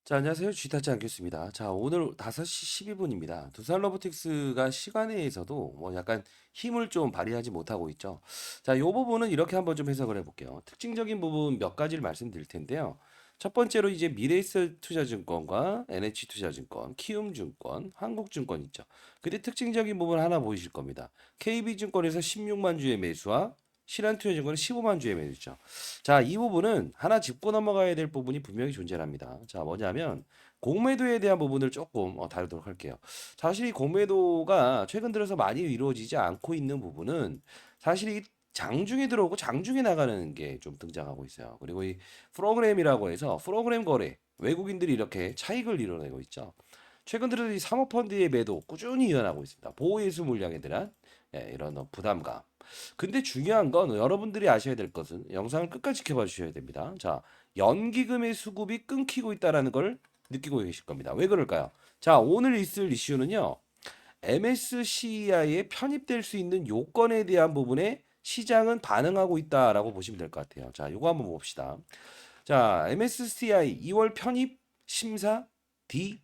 자, 안녕하세요. 쥐타지 않겠습니다. 자, 오늘 5시 12분입니다. 두산 로보틱스가 시간에 의해서도 뭐 약간 힘을 좀 발휘하지 못하고 있죠. 자, 이 부분은 이렇게 한번 좀 해석을 해볼게요. 특징적인 부분 몇 가지를 말씀드릴 텐데요. 첫 번째로 이제 미래에셋 투자증권과 NH투자증권, 키움증권, 한국증권 있죠. 근데 특징적인 부분 하나 보이실 겁니다. KB증권에서 16만 주의 매수와 신한투자증권은 15만 주의 매수죠. 자, 이 부분은 하나 짚고 넘어가야 될 부분이 분명히 존재합니다. 자, 뭐냐면 공매도에 대한 부분을 조금 다루도록 할게요. 사실 이 공매도가 최근 들어서 많이 이루어지지 않고 있는 부분은 사실 이 장중에 들어오고 장중에 나가는 게 좀 등장하고 있어요. 그리고 이 프로그램이라고 해서 프로그램 거래, 외국인들이 이렇게 차익을 이뤄내고 있죠. 최근 들어 이 사모펀드의 매도 꾸준히 이어나고 있습니다. 보호예수 물량에 대한 이런 부담감. 근데 중요한 건 여러분들이 아셔야 될 것은 영상을 끝까지 지켜봐 주셔야 됩니다. 자, 연기금의 수급이 끊기고 있다는 걸 느끼고 계실 겁니다. 왜 그럴까요? 자, 오늘 있을 이슈는요. MSCI에 편입될 수 있는 요건에 대한 부분에 시장은 반응하고 있다라고 보시면 될 것 같아요. 자, 요거 한번 봅시다. 자, MSCI 2월 편입 심사 D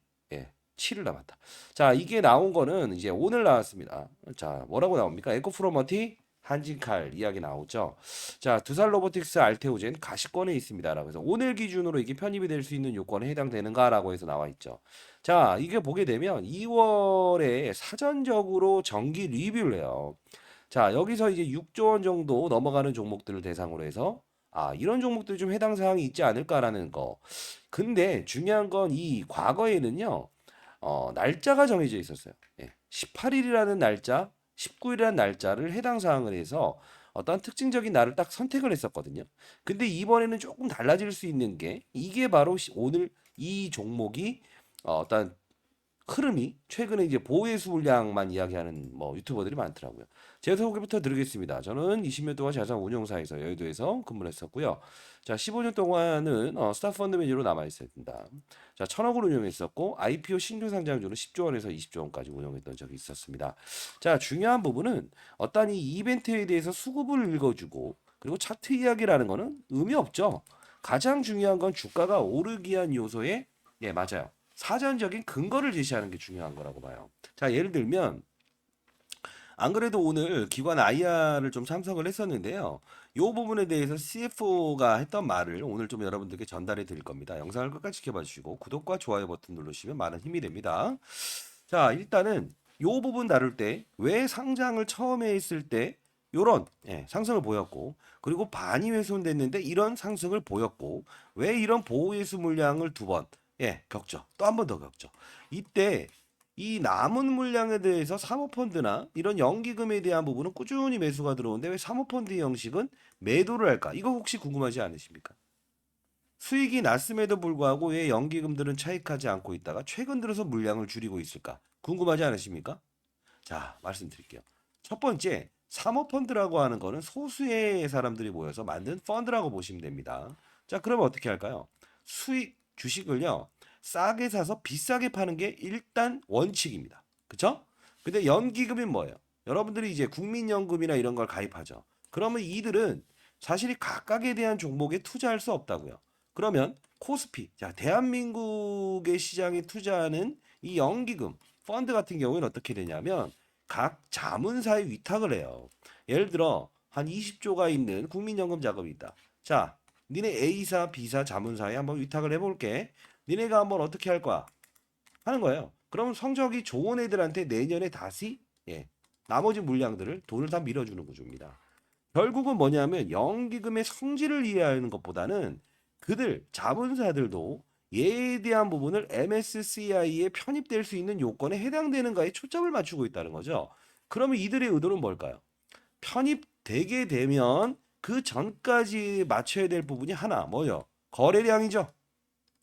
7일 남았다. 자, 이게 나온 거는 이제 오늘 나왔습니다. 자, 뭐라고 나옵니까? 에코프로머티 한진칼 이야기 나오죠. 자, 두산 로보틱스 알테오젠 가시권에 있습니다라고 해서 오늘 기준으로 이게 편입이 될 수 있는 요건에 해당되는가라고 해서 나와 있죠. 자, 이게 보게 되면 2월에 사전적으로 정기 리뷰를 해요. 자, 여기서 이제 6조 원 정도 넘어가는 종목들을 대상으로 해서 이런 종목들이 좀 해당 사항이 있지 않을까라는 거. 근데 중요한 건 이 과거에는요. 날짜가 정해져 있었어요. 18일이라는 날짜, 19일이라는 날짜를 해당 사항을 해서 어떤 특징적인 날을 딱 선택을 했었거든요. 근데 이번에는 조금 달라질 수 있는 게 이게 바로 오늘 이 종목이 어떤 흐름이 최근에 이제 보호예수 물량만 이야기하는 뭐 유튜버들이 많더라고요. 제 소개부터 드리겠습니다. 저는 20년 동안 자산 운용사에서 여의도에서 근무를 했었고요. 자, 15년 동안은 스타펀드 매니저로 남아 있었습니다. 자, 1,000억을 운용했었고 IPO 신규 상장주는 10조 원에서 20조 원까지 운용했던 적이 있었습니다. 자, 중요한 부분은 어떤 이 이벤트에 대해서 수급을 읽어주고 그리고 차트 이야기라는 거는 의미 없죠. 가장 중요한 건 주가가 오르기 위한 요소에 맞아요. 사전적인 근거를 제시하는 게 중요한 거라고 봐요. 자, 예를 들면 안 그래도 오늘 기관 IR을 좀 참석을 했었는데요. 이 부분에 대해서 CFO가 했던 말을 오늘 좀 여러분들께 전달해 드릴 겁니다. 영상을 끝까지 지켜봐 주시고 구독과 좋아요 버튼 누르시면 많은 힘이 됩니다. 자, 일단은 이 부분 다룰 때 왜 상장을 처음에 했을 때 요런 상승을 보였고 그리고 반이 훼손됐는데 이런 상승을 보였고 왜 이런 보호예수 물량을 두 번 겪죠. 또 한 번 더 겪죠. 이때 이 남은 물량에 대해서 사모펀드나 이런 연기금에 대한 부분은 꾸준히 매수가 들어오는데 왜 사모펀드 형식은 매도를 할까? 이거 혹시 궁금하지 않으십니까? 수익이 났음에도 불구하고 왜 연기금들은 차익하지 않고 있다가 최근 들어서 물량을 줄이고 있을까? 궁금하지 않으십니까? 자, 말씀드릴게요. 첫 번째, 사모펀드라고 하는 거는 소수의 사람들이 모여서 만든 펀드라고 보시면 됩니다. 자, 그러면 어떻게 할까요? 수익 주식을요. 싸게 사서 비싸게 파는 게 일단 원칙입니다. 그쵸? 근데 연기금이 뭐예요? 여러분들이 이제 국민연금이나 이런 걸 가입하죠. 그러면 이들은 사실 각각에 대한 종목에 투자할 수 없다고요. 그러면 코스피, 자, 대한민국의 시장에 투자하는 이 연기금, 펀드 같은 경우에는 어떻게 되냐면 각 자문사에 위탁을 해요. 예를 들어 한 20조가 있는 국민연금 자금이 있다. 자, 니네 A사, B사 자문사에 한번 위탁을 해볼게. 니네가 한번 어떻게 할 거야? 하는 거예요. 그럼 성적이 좋은 애들한테 내년에 다시 나머지 물량들을 돈을 다 밀어주는 구조입니다. 결국은 뭐냐면 연기금의 성질을 이해하는 것보다는 그들 자본사들도 얘에 대한 부분을 MSCI에 편입될 수 있는 요건에 해당되는가에 초점을 맞추고 있다는 거죠. 그러면 이들의 의도는 뭘까요? 편입되게 되면 그 전까지 맞춰야 될 부분이 하나 뭐요? 거래량이죠.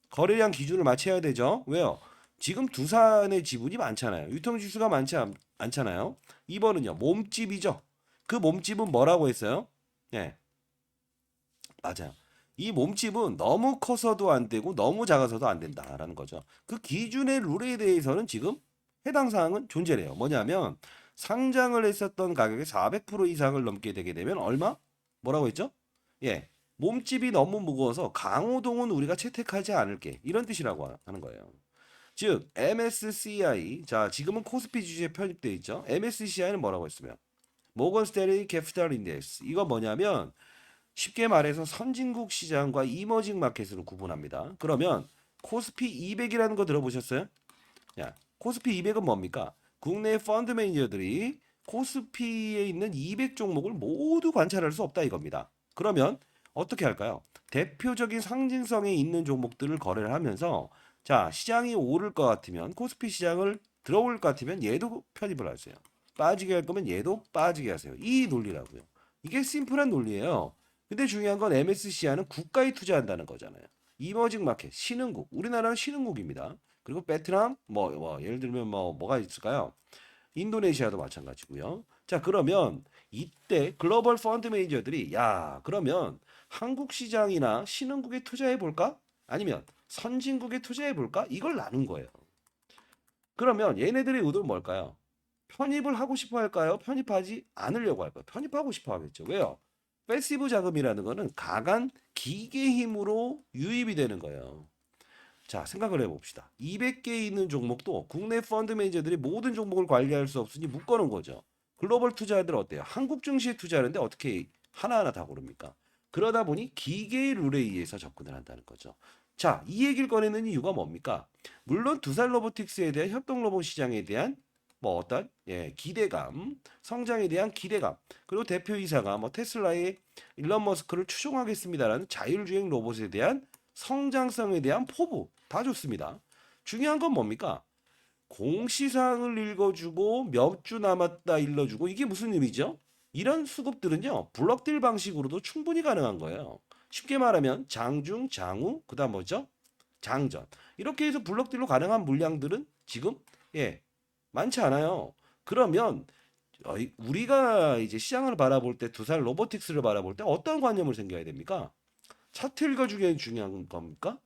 거래량 기준을 맞춰야 되죠. 왜요? 지금 두산의 지분이 많잖아요. 유통지수가 많지 않잖아요. 2번은요. 몸집이죠. 그 몸집은 뭐라고 했어요? 예, 맞아요. 이 몸집은 너무 커서도 안 되고 너무 작아서도 안 된다라는 거죠. 그 기준의 룰에 대해서는 지금 해당 사항은 존재해요. 뭐냐면 상장을 했었던 가격의 400% 이상을 넘게 되게 되면 얼마? 뭐라고 했죠? 예. 몸집이 너무 무거워서 강호동은 우리가 채택하지 않을게. 이런 뜻이라고 하는 거예요. 즉 MSCI, 자 지금은 코스피 주식에 편입되어 있죠. MSCI는 뭐라고 했으면 모건 스탠리 캐피탈 인덱스. 이거 뭐냐면 쉽게 말해서 선진국 시장과 이머징 마켓을 구분합니다. 그러면 코스피 200이라는 거 들어보셨어요? 야, 코스피 200은 뭡니까? 국내 펀드 매니저들이 코스피에 있는 200 종목을 모두 관찰할 수 없다 이겁니다. 그러면 어떻게 할까요? 대표적인 상징성에 있는 종목들을 거래를 하면서 자, 시장이 오를 것 같으면 코스피 시장을 들어올 것 같으면 얘도 편입을 하세요. 빠지게 할 거면 얘도 빠지게 하세요. 이 논리라고요. 이게 심플한 논리예요. 근데 중요한 건 MSCI는 국가에 투자한다는 거잖아요. 이머징 마켓, 신흥국. 우리나라는 신흥국입니다. 그리고 베트남, 예를 들면 뭐가 있을까요? 인도네시아도 마찬가지고요. 자, 그러면 이때 글로벌 펀드 매니저들이 야, 그러면 한국 시장이나 신흥국에 투자해 볼까? 아니면 선진국에 투자해 볼까? 이걸 나눈 거예요. 그러면 얘네들의 의도는 뭘까요? 편입을 하고 싶어 할까요? 편입하지 않으려고 할까요? 편입하고 싶어 하겠죠. 왜요? 패시브 자금이라는 거는 강한 기계 힘으로 유입이 되는 거예요. 자, 생각을 해봅시다. 200개 있는 종목도 국내 펀드 매니저들이 모든 종목을 관리할 수 없으니 묶어놓은 거죠. 글로벌 투자자들 어때요? 한국 증시에 투자하는데 어떻게 하나하나 다 고릅니까? 그러다 보니 기계의 룰에 의해서 접근을 한다는 거죠. 자, 이 얘기를 꺼내는 이유가 뭡니까? 물론 두산 로보틱스에 대한 협동 로봇 시장에 대한 어떤 기대감, 성장에 대한 기대감, 그리고 대표이사가 테슬라의 일론 머스크를 추종하겠습니다라는 자율주행 로봇에 대한 성장성에 대한 포부 다 좋습니다. 중요한 건 뭡니까? 공시사항을 읽어주고 몇 주 남았다 일러주고 이게 무슨 의미죠? 이런 수급들은요 블럭딜 방식으로도 충분히 가능한 거예요. 쉽게 말하면 장중, 장후, 그다음 뭐죠? 장전. 이렇게 해서 블럭딜로 가능한 물량들은 지금 많지 않아요. 그러면 우리가 이제 시장을 바라볼 때 두산 로보틱스를 바라볼 때 어떤 관념을 생겨야 됩니까? 차트 읽어주기 중요한 겁니까?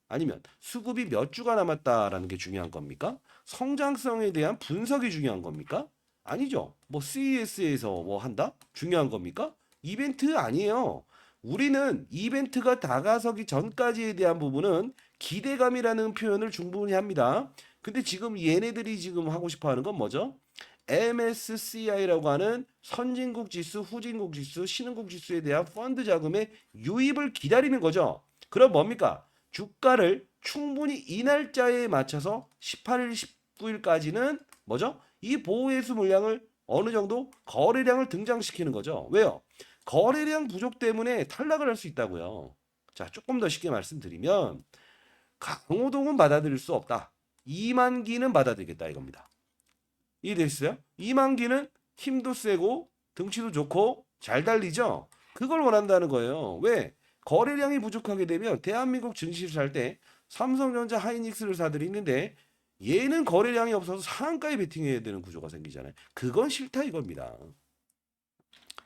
아니면 수급이 몇 주가 남았다라는 게 중요한 겁니까? 성장성에 대한 분석이 중요한 겁니까? 아니죠. CES에서 한다? 중요한 겁니까? 이벤트 아니에요. 우리는 이벤트가 다가서기 전까지에 대한 부분은 기대감이라는 표현을 충분히 합니다. 근데 지금 얘네들이 지금 하고 싶어 하는 건 뭐죠? MSCI라고 하는 선진국 지수, 후진국 지수, 신흥국 지수에 대한 펀드 자금의 유입을 기다리는 거죠. 그럼 뭡니까? 주가를 충분히 이 날짜에 맞춰서 18일, 19일까지는 뭐죠? 이 보호회수 물량을 어느 정도 거래량을 등장시키는 거죠. 왜요? 거래량 부족 때문에 탈락을 할 수 있다고요. 자, 조금 더 쉽게 말씀드리면 강호동은 받아들일 수 없다. 이만기는 받아들이겠다 이겁니다. 이해되셨어요? 이만기는 힘도 세고 등치도 좋고 잘 달리죠? 그걸 원한다는 거예요. 왜? 거래량이 부족하게 되면 대한민국 증시를 살 때 삼성전자, 하이닉스를 사들이는데 얘는 거래량이 없어서 상한가에 베팅해야 되는 구조가 생기잖아요. 그건 싫다 이겁니다.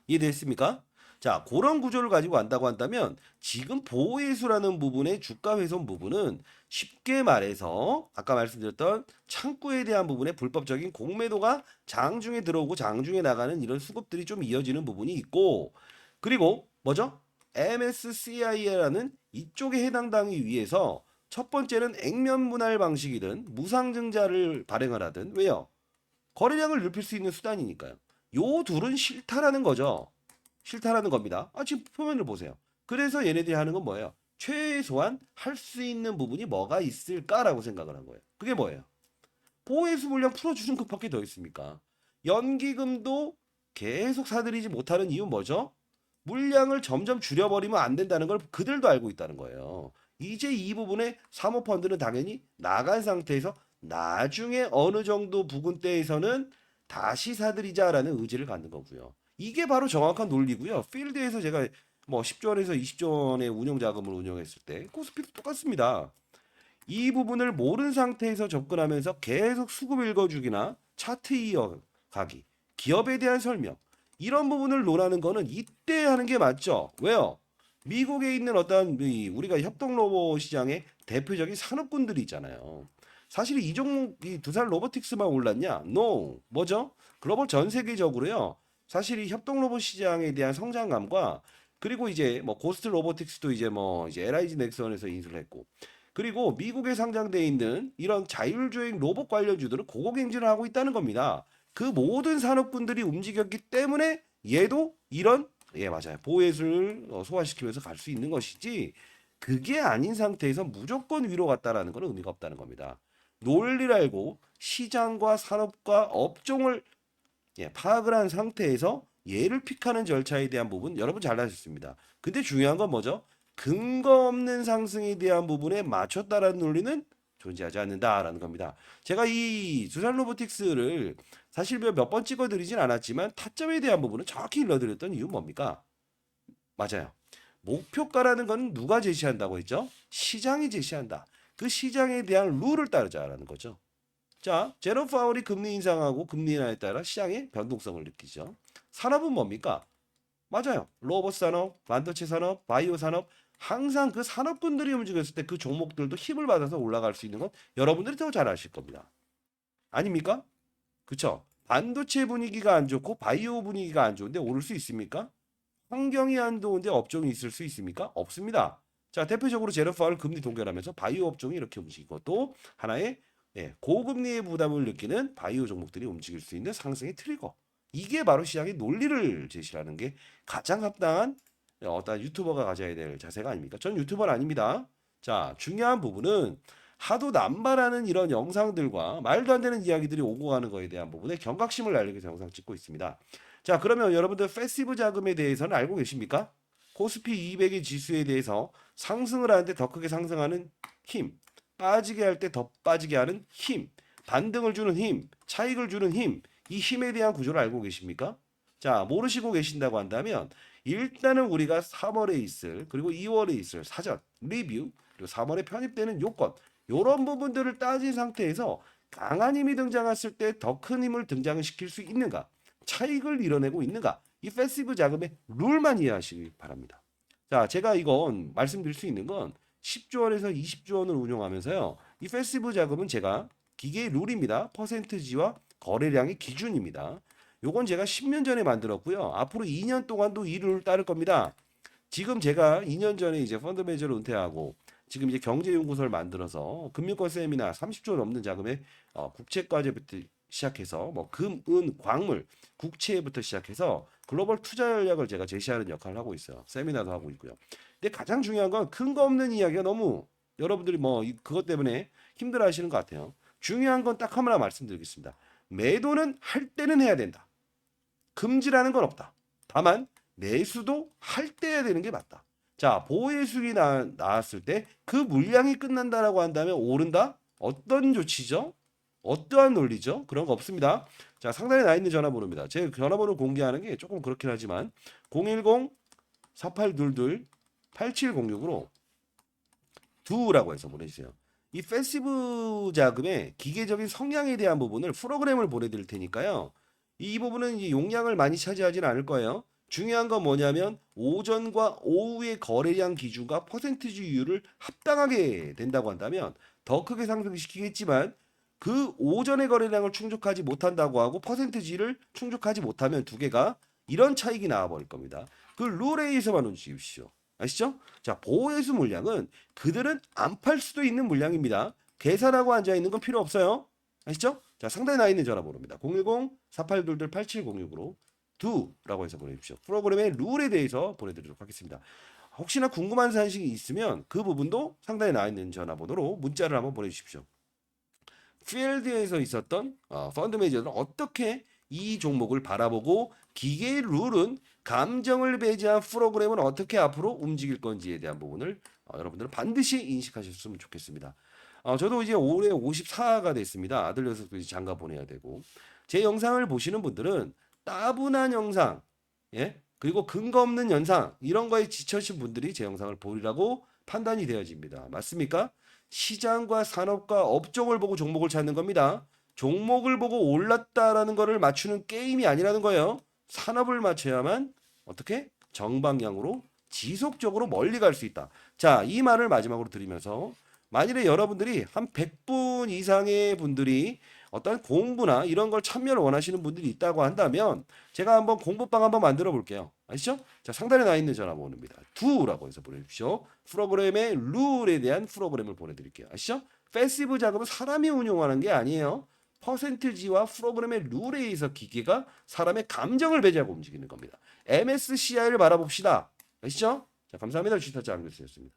이해됐습니까? 자, 그런 구조를 가지고 간다고 한다면 지금 보호회수라는 부분의 주가 훼손 부분은 쉽게 말해서 아까 말씀드렸던 창구에 대한 부분의 불법적인 공매도가 장중에 들어오고 장중에 나가는 이런 수급들이 좀 이어지는 부분이 있고 그리고 뭐죠? MSCI라는 이쪽에 해당당이 위해서 첫 번째는 액면 분할 방식이든 무상증자를 발행을 하든 왜요? 거래량을 넓힐 수 있는 수단이니까요. 요 둘은 싫다라는 거죠. 싫다라는 겁니다. 지금 표면을 보세요. 그래서 얘네들이 하는 건 뭐예요? 최소한 할 수 있는 부분이 뭐가 있을까라고 생각을 한 거예요. 그게 뭐예요? 보호회수 물량 풀어주는 것밖에 더 있습니까? 연기금도 계속 사들이지 못하는 이유 뭐죠? 물량을 점점 줄여버리면 안 된다는 걸 그들도 알고 있다는 거예요. 이제 이 부분에 사모펀드는 당연히 나간 상태에서 나중에 어느 정도 부근대에서는 다시 사들이자라는 의지를 갖는 거고요. 이게 바로 정확한 논리고요. 필드에서 제가 10조 원에서 20조 원의 운용 자금을 운영했을 때 코스피도 똑같습니다. 이 부분을 모른 상태에서 접근하면서 계속 수급 읽어주기나 차트 이어가기, 기업에 대한 설명 이런 부분을 논하는 거는 이때 하는 게 맞죠. 왜요? 미국에 있는 어떤 우리가 협동 로봇 시장의 대표적인 산업군들이 있잖아요. 사실 이 종목이 두산 로보틱스만 올랐냐? No. 뭐죠? 글로벌 전 세계적으로요. 사실 이 협동 로봇 시장에 대한 성장감과 그리고 이제 뭐 고스트 로보틱스도 이제 뭐 이제 LIG 넥슨에서 인수를 했고, 그리고 미국에 상장돼 있는 이런 자율주행 로봇 관련주들은 고공행진을 하고 있다는 겁니다. 그 모든 산업군들이 움직였기 때문에 얘도 이런, 예 맞아요, 보호예술을 소화시키면서 갈 수 있는 것이지, 그게 아닌 상태에서 무조건 위로 갔다라는 건 의미가 없다는 겁니다. 논리를 알고 시장과 산업과 업종을, 예, 파악을 한 상태에서 얘를 픽하는 절차에 대한 부분 여러분 잘하셨습니다. 근데 중요한 건 뭐죠? 근거 없는 상승에 대한 부분에 맞췄다라는 논리는 존재하지 않는다라는 겁니다. 제가 이 두산 로보틱스를 사실 몇 번 찍어드리진 않았지만 타점에 대한 부분은 정확히 일러드렸던 이유는 뭡니까? 맞아요. 목표가라는 건 누가 제시한다고 했죠? 시장이 제시한다. 그 시장에 대한 룰을 따르자라는 거죠. 자, 제롬 파월이 금리 인상하고 금리 인하에 따라 시장의 변동성을 느끼죠. 산업은 뭡니까? 맞아요. 로봇 산업, 반도체 산업, 바이오 산업, 항상 그 산업군들이 움직였을 때 그 종목들도 힘을 받아서 올라갈 수 있는 건 여러분들이 더 잘 아실 겁니다. 아닙니까? 그쵸? 반도체 분위기가 안 좋고 바이오 분위기가 안 좋은데 오를 수 있습니까? 환경이 안 좋은데 업종이 있을 수 있습니까? 없습니다. 자, 대표적으로 제롬 파월 금리 동결하면서 바이오 업종이 이렇게 움직이고, 또 하나의, 예, 고금리의 부담을 느끼는 바이오 종목들이 움직일 수 있는 상승의 트리거. 이게 바로 시장의 논리를 제시하는 게 가장 합당한 어떤 유튜버가 가져야 될 자세가 아닙니까? 전 유튜버는 아닙니다. 자, 중요한 부분은 하도 남발하는 이런 영상들과 말도 안 되는 이야기들이 오고 가는 거에 대한 부분에 경각심을 날리기 위해서 영상 찍고 있습니다. 자, 그러면 여러분들 패시브 자금에 대해서는 알고 계십니까? 코스피 200의 지수에 대해서 상승을 하는데 더 크게 상승하는 힘, 빠지게 할 때 더 빠지게 하는 힘, 반등을 주는 힘, 차익을 주는 힘, 이 힘에 대한 구조를 알고 계십니까? 자, 모르시고 계신다고 한다면 일단은 우리가 3월에 있을, 그리고 2월에 있을 사전, 리뷰, 그리고 3월에 편입되는 요건, 이런 부분들을 따진 상태에서 강한 힘이 등장했을 때 더 큰 힘을 등장시킬 수 있는가, 차익을 이뤄내고 있는가, 이 패시브 자금의 룰만 이해하시기 바랍니다. 자, 제가 이건 말씀드릴 수 있는 건 10조 원에서 20조 원을 운용하면서요, 이 패시브 자금은 제가 기계의 룰입니다. 퍼센트지와 거래량의 기준입니다. 요건 제가 10년 전에 만들었고요. 앞으로 2년 동안도 이 룰을 따를 겁니다. 지금 제가 2년 전에 이제 펀드 매니저를 은퇴하고 지금 이제 경제연구소를 만들어서 금융권 세미나 30조 넘는 자금의 국채과제부터 시작해서 뭐 금, 은, 광물, 국채부터 시작해서 글로벌 투자 전략을 제가 제시하는 역할을 하고 있어요. 세미나도 하고 있고요. 근데 가장 중요한 건 근거 없는 이야기가 너무 여러분들이 뭐 그것 때문에 힘들어 하시는 것 같아요. 중요한 건 딱 하나 말씀드리겠습니다. 매도는 할 때는 해야 된다. 금지라는 건 없다. 다만 매수도 할 때 해야 되는 게 맞다. 자, 보호예술이 나왔을 때 그 물량이 끝난다라고 한다면 오른다? 어떤 조치죠? 어떠한 논리죠? 그런 거 없습니다. 자, 상단에 나 있는 전화번호입니다. 제 전화번호 공개하는 게 조금 그렇긴 하지만 010-4822-8706으로 두라고 해서 보내주세요. 이 패시브 자금의 기계적인 성향에 대한 부분을 프로그램을 보내드릴 테니까요. 이 부분은 이 용량을 많이 차지하지는 않을 거예요. 중요한 건 뭐냐면 오전과 오후의 거래량 기준과 퍼센티지율을 합당하게 된다고 한다면 더 크게 상승시키겠지만, 그 오전의 거래량을 충족하지 못한다고 하고 퍼센티지를 충족하지 못하면 두 개가 이런 차익이 나와버릴 겁니다. 그 룰에 의해서만 움직이십시오. 아시죠? 자, 보호예수 물량은 그들은 안 팔 수도 있는 물량입니다. 계산하고 앉아있는 건 필요 없어요. 아시죠? 자, 상단에 나 있는 전화번호입니다. 010-4822-8706으로 두라고 해서 보내주십시오. 프로그램의 룰에 대해서 보내드리도록 하겠습니다. 혹시나 궁금한 사실이 있으면 그 부분도 상단에 나 있는 전화번호로 문자를 한번 보내주십시오. 필드에서 있었던 펀드 매니저들은 어떻게 이 종목을 바라보고 기계의 룰은 감정을 배제한 프로그램은 어떻게 앞으로 움직일 건지에 대한 부분을 여러분들은 반드시 인식하셨으면 좋겠습니다. 저도 이제 올해 54가 됐습니다. 아들 녀석도 이제 장가 보내야 되고, 제 영상을 보시는 분들은 따분한 영상, 예? 그리고 근거 없는 영상, 이런 거에 지쳐신 분들이 제 영상을 보리라고 판단이 되어집니다. 맞습니까? 시장과 산업과 업종을 보고 종목을 찾는 겁니다. 종목을 보고 올랐다라는 거를 맞추는 게임이 아니라는 거예요. 산업을 맞춰야만 어떻게 정방향으로 지속적으로 멀리 갈 수 있다. 자, 이 말을 마지막으로 드리면서, 만일에 여러분들이 한 100분 이상의 분들이 어떤 공부나 이런 걸 참여를 원하시는 분들이 있다고 한다면 제가 한번 공부방 한번 만들어 볼게요. 아시죠? 자, 상단에 나와 있는 전화번호입니다. do라고 해서 보내주십시오. 프로그램의 룰에 대한 프로그램을 보내드릴게요. 아시죠? 패시브 작업은 사람이 운용하는 게 아니에요. 퍼센트지와 프로그램의 룰에 의해서 기계가 사람의 감정을 배제하고 움직이는 겁니다. MSCI를 바라봅시다. 아시죠? 자, 감사합니다. 주식타짜 안교수였습니다.